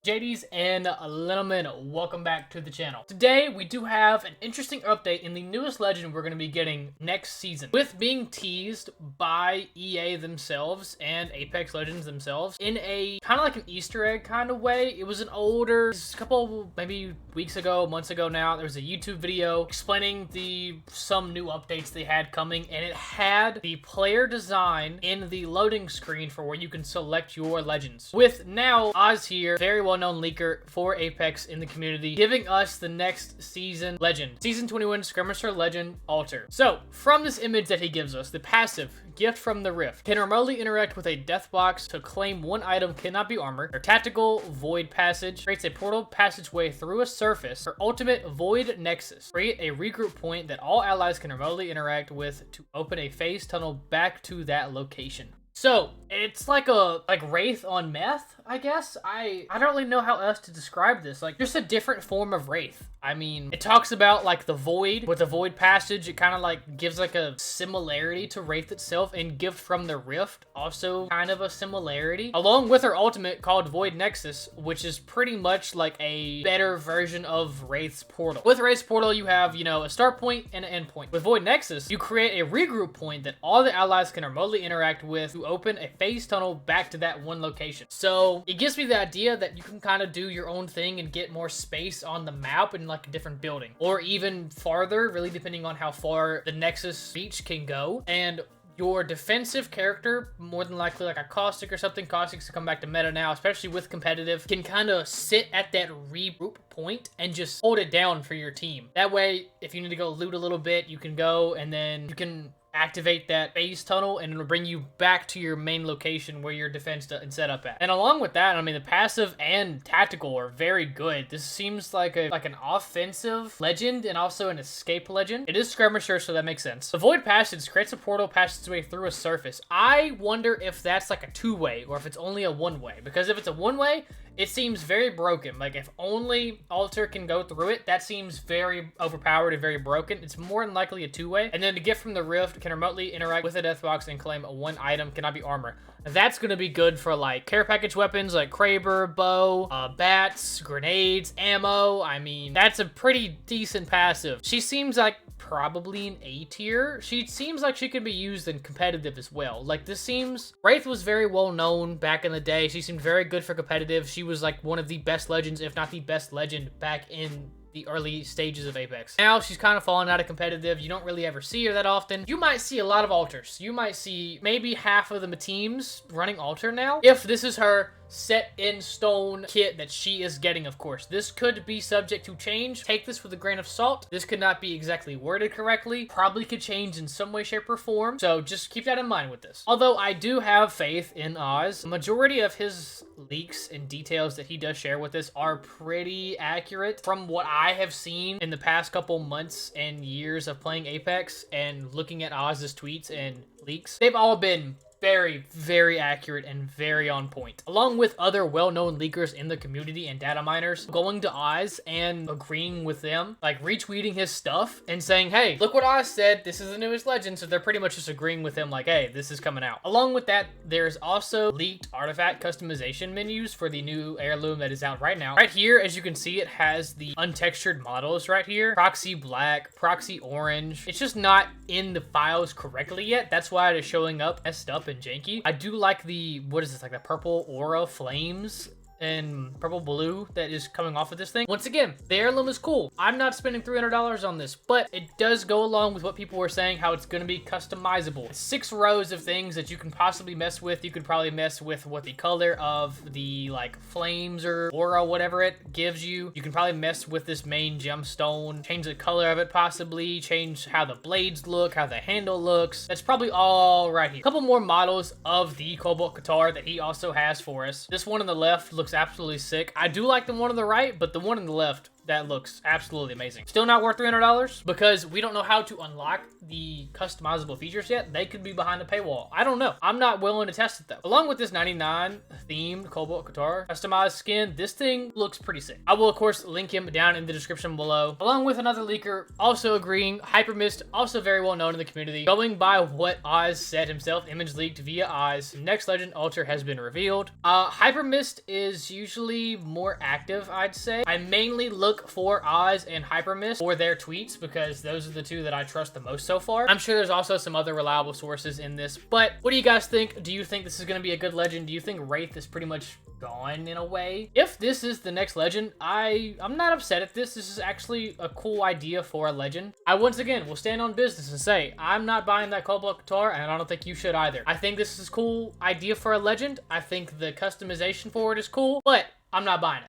JDs and gentlemen, welcome back to the channel. Today, we do have an interesting update in the newest legend we're going to be getting next season. With being teased by EA themselves and Apex Legends themselves in a kind of like an Easter egg kind of way. It was an older, a couple maybe weeks ago, months ago now, there was a YouTube video explaining some new updates they had coming, and it had the player design in the loading screen for where you can select your legends. With now Oz here, very well-known leaker for Apex in the community, giving us the next season legend. Season 21 Skirmisher Legend Alter. So, from this image that he gives us, the passive, Gift from the Rift, can remotely interact with a death box to claim one item cannot be armored. Her tactical Void Passage creates a portal passageway through a surface. Her ultimate Void Nexus, create a regroup point that all allies can remotely interact with to open a phase tunnel back to that location. So, it's like Wraith on meth, I guess. I don't really know how else to describe this. Like, just a different form of Wraith. I mean, it talks about like the Void with the Void Passage. It kind of like gives like a similarity to Wraith itself, and Gift from the Rift also kind of a similarity. Along with her ultimate called Void Nexus, which is pretty much like a better version of Wraith's Portal. With Wraith's Portal, you have, you know, a start point and an end point. With Void Nexus, you create a regroup point that all the allies can remotely interact with to open a phase tunnel back to that one location. So it gives me the idea that you can kind of do your own thing and get more space on the map and like a different building, or even farther, really depending on how far the Nexus reach can go. And your defensive character, more than likely like a Caustic or something, Caustic's to come back to meta now, especially with competitive, can kind of sit at that regroup point and just hold it down for your team. That way, if you need to go loot a little bit, you can go, and then you can activate that phase tunnel and it'll bring you back to your main location where your defense and set up at. And along with that, I mean, the passive and tactical are very good. This seems like an offensive legend and also an escape legend. It is skirmisher, so that makes sense. The Void Passage creates a portal passageway through a surface. I wonder if that's like a two-way or if it's only a one-way, because if it's a one-way, it seems very broken. Like, if only Alter can go through it, that seems very overpowered and very broken. It's more than likely a two-way. And then the Gift from the Rift can remotely interact with a death box and claim one item cannot be armored. That's going to be good for like care package weapons like Kraber, bow, bats, grenades, ammo. I mean, that's a pretty decent passive. She seems like probably an A tier. She seems like she could be used in competitive as well. Like, this seems... Wraith was very well known back in the day. She seemed very good for competitive. She was like one of the best legends, if not the best legend back in the early stages of Apex. Now she's kind of fallen out of competitive. You don't really ever see her that often. You might see a lot of alters. You might see maybe half of the teams running alter now, if this is her set in stone kit that she is getting. Of course, this could be subject to change. Take this with a grain of salt. This could not be exactly worded correctly. Probably could change in some way, shape, or form. So just keep that in mind with this. Although I do have faith in Oz. The majority of his leaks and details that he does share with us are pretty accurate from what I have seen in the past couple months and years of playing Apex and looking at Oz's tweets and leaks. They've all been very, very accurate and very on point. Along with other well-known leakers in the community and data miners, going to Oz and agreeing with them, like retweeting his stuff and saying, hey, look what Oz said, this is the newest legend. So they're pretty much just agreeing with him like, hey, this is coming out. Along with that, there's also leaked artifact customization menus for the new heirloom that is out right now. Right here, as you can see, it has the untextured models right here. Proxy black, proxy orange. It's just not in the files correctly yet. That's why it is showing up messed up and janky. I do like the, what is this, like the purple aura flames and purple blue that is coming off of this thing. Once again, the heirloom is cool. I'm not spending $300 on this, but it does go along with what people were saying, how it's going to be customizable. It's 6 rows of things that you can possibly mess with. You could probably mess with what the color of the like flames or aura, whatever it gives you. You can probably mess with this main gemstone, change the color of it possibly, change how the blades look, how the handle looks. That's probably all right here. A couple more models of the Cobalt Qatar that he also has for us. This one on the left looks absolutely sick. I do like the one on the right, but the one on the left that looks absolutely amazing. Still not worth $300 because we don't know how to unlock the customizable features yet. They could be behind the paywall. I don't know. I'm not willing to test it though. Along with this 99 themed Cobalt Katara customized skin, this thing looks pretty sick. I will of course link him down in the description below, along with another leaker also agreeing. Hypermist, also very well known in the community. Going by what Oz said himself, image leaked via Oz, next legend altar has been revealed. Hypermist is usually more active, I'd say. I mainly look for Oz and Hypermist for their tweets because those are the two that I trust the most so far. I'm sure there's also some other reliable sources in this, but what do you guys think? Do you think this is going to be a good legend? Do you think Wraith is pretty much gone in a way? If this is the next legend, I'm not upset at this. This is actually a cool idea for a legend. I once again will stand on business and say I'm not buying that Cobalt Katara, and I don't think you should either. I think this is a cool idea for a legend. I think the customization for it is cool, but I'm not buying it.